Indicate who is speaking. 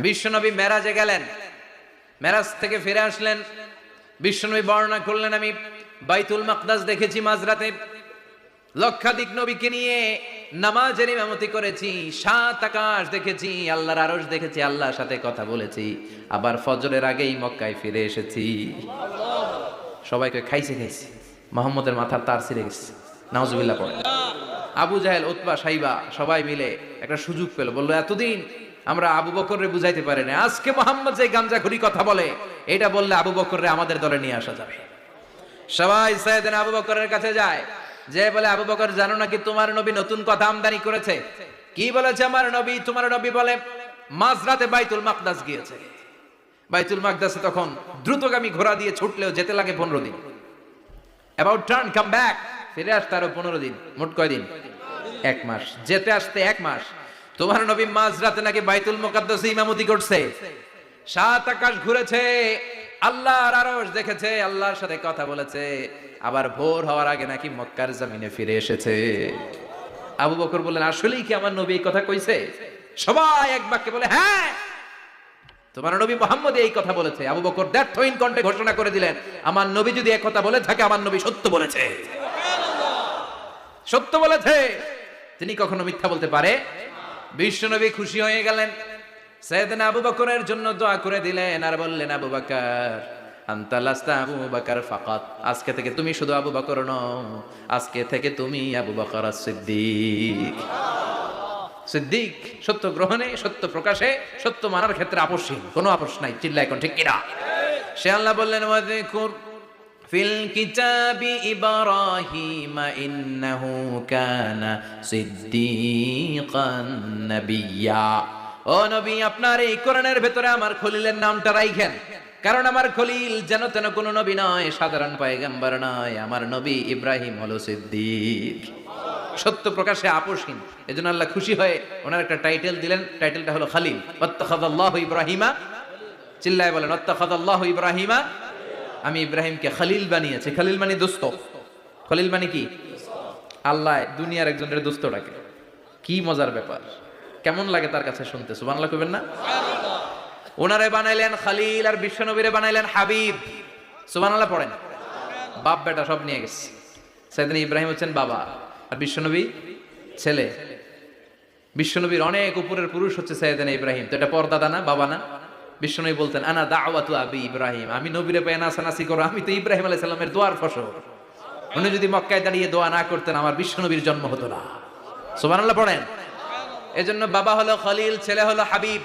Speaker 1: বিশ্বনবী মেরাজে গেলেন, মেরাজ থেকে ফিরে আসলেন। বিশ্বনবী বর্ণনা করলেন, আমি বাইতুল মাকদাস দেখেছি মাঝরাতে, লক্ষাধিক নবীকে নিয়ে নামাজের ইমামতি করেছি, 7 আকাশ দেখেছি, আল্লাহর আরশ দেখেছি, আল্লাহর সাথে কথা বলেছি, আবার ফজরের আগেই মক্কায় ফিরে এসেছি। সবাইকে খাইছে মোহাম্মদের মাথার তার ছিঁড়ে গেছে, নাউজুবিল্লাহ পড়ে। আবু জাহেল, উতবা, সাইবা সবাই মিলে একটা সুযোগ পেল, বললো এতদিন আমরা আবু বকররে বুঝাইতে পারি না, আজকে মোহাম্মদ যে গামজাখুরি কথা বলে, এটা বললে আবু বকররে আমাদের দলে নিয়ে আসা যাবে। সবাই সাইয়েদনা আবু বকরের কাছে যায়, যে বলে, আবু বকর জানো নাকি তোমার নবী নতুন কথা আমদানি করেছে? কি বলেছে আমার নবী? তোমার নবী বলে মাঝরাতে বাইতুল মাকদাস গিয়েছে। বাইতুল মাকদাসে তখন দ্রুতগামী ঘোড়া দিয়ে ছুটলেও যেতে লাগে 15 দিন। অ্যাবাউট টার্ন কাম ব্যাক, ফিরে আসতে আরো 15 দিন, মোট কয় দিন? 1 মাস, যেতে আসতে 1 মাস। তোমার নবী মাঝরাতে নাকি বাইতুল মুকাদ্দাসে ইমামতি করছে, 7 আকাশ ঘুরেছে, আল্লাহর আরশ দেখেছে, আল্লাহর সাথে কথা বলেছে, আবার ভোর হওয়ার আগে নাকি মক্কার জমিনে ফিরে এসেছে। আবু বকর বললেন, আসলেই কি আমার নবী এই কথা কইছে? সবাই এক বাক্যে বলে, হ্যাঁ, তোমার নবী মুহাম্মদ এই কথা বলেছে। আবু বকর দ্ব্যর্থহীন কণ্ঠে ঘোষণা করে দিলেন, আমার নবী যদি এই কথা বলে থাকে, আমার নবী সত্য বলেছে, সত্য বলেছে, তিনি কখনো মিথ্যা বলতে পারে? বিশ্বনবী খুশি হয়ে গেলেন, সাইয়েদনা আবু বকরের জন্য দোয়া করে দিলেন, আর বললেন, আবু বকর আনতা লাস্তা আবু বকর ফাকাত, আজকে থেকে তুমি শুধু আবু বকর নও, আজকে থেকে তুমি আবু বকর সিদ্দিক। সিদ্দিক, সত্য গ্রহণে, সত্য প্রকাশে, সত্য মানার ক্ষেত্রে আপোষহীন, কোনো আপোষ নাই। চিল্লায় এখন ঠিক কিনা? সে আল্লাহ বললেন, ওয়াযকুর ফিল কিতাবি ইব্রাহিম ইন্নাহু কানা সিদ্দিকান নাবিয়্যা। ও নবী, আপনার এই কোরআনের ভেতরে আমার খলিলের নামটা রাখেন, কারণ আমার খলিল যেন তেন কোনো নবী নয়, সাধারণ পয়গম্বর নয়, আমার নবী ইব্রাহিম হলো সিদ্দিক, সত্য প্রকাশে আপোষহীন। এজন্য আল্লাহ খুশি হয়ে ওনার একটা টাইটেল দিলেন, টাইটেলটা হলো খালিল। ওয়াত্তাখাযাল্লাহু ইব্রাহিমা, চিল্লায় বলেন, ওয়াত্তাখাযাল্লাহু ইব্রাহিমা, আমি ইব্রাহিমকে খালিল বানিয়েছি। খালিল মানে দোস্ত, খলিল মানে কি? আল্লাহ দুনিয়ার একজনের দোস্ত ডাকে, কি মজার ব্যাপার, কেমন লাগে তার কাছে শুনতে? সুবহানাল্লাহ কইবেন না? ওনারে বানাইলেন খালিল, আর বিশ্বনবীরে বানাইলেন হাবিব। সুবহানাল্লাহ পড়েন। বাপ বেটা সব নিয়ে গেছে। সাইয়েদনা ইব্রাহিম হচ্ছেন বাবা, আর বিশ্বনবী ছেলে। বিশ্বনবীর অনেক উপরের পুরুষ হচ্ছে সাইয়েদনা ইব্রাহিম, তো এটা পরদাদা না, বাবা না? বিশ্বনবী বলতেন, আনা দাওয়াতু আবি ইব্রাহিম, আমি নবীরে পেয়ে নাচানাচি করো, আমি তো ইব্রাহিম আলাইহিস সালামের দোয়ার ফসল। উনি যদি মক্কায় দাঁড়িয়ে দোয়া না করতেন, আমার বিশ্বনবীর জন্ম হতো না। সুবহানাল্লাহ পড়েন। এজন্য বাবা হলো খলিল, ছেলে হলো হাবিব।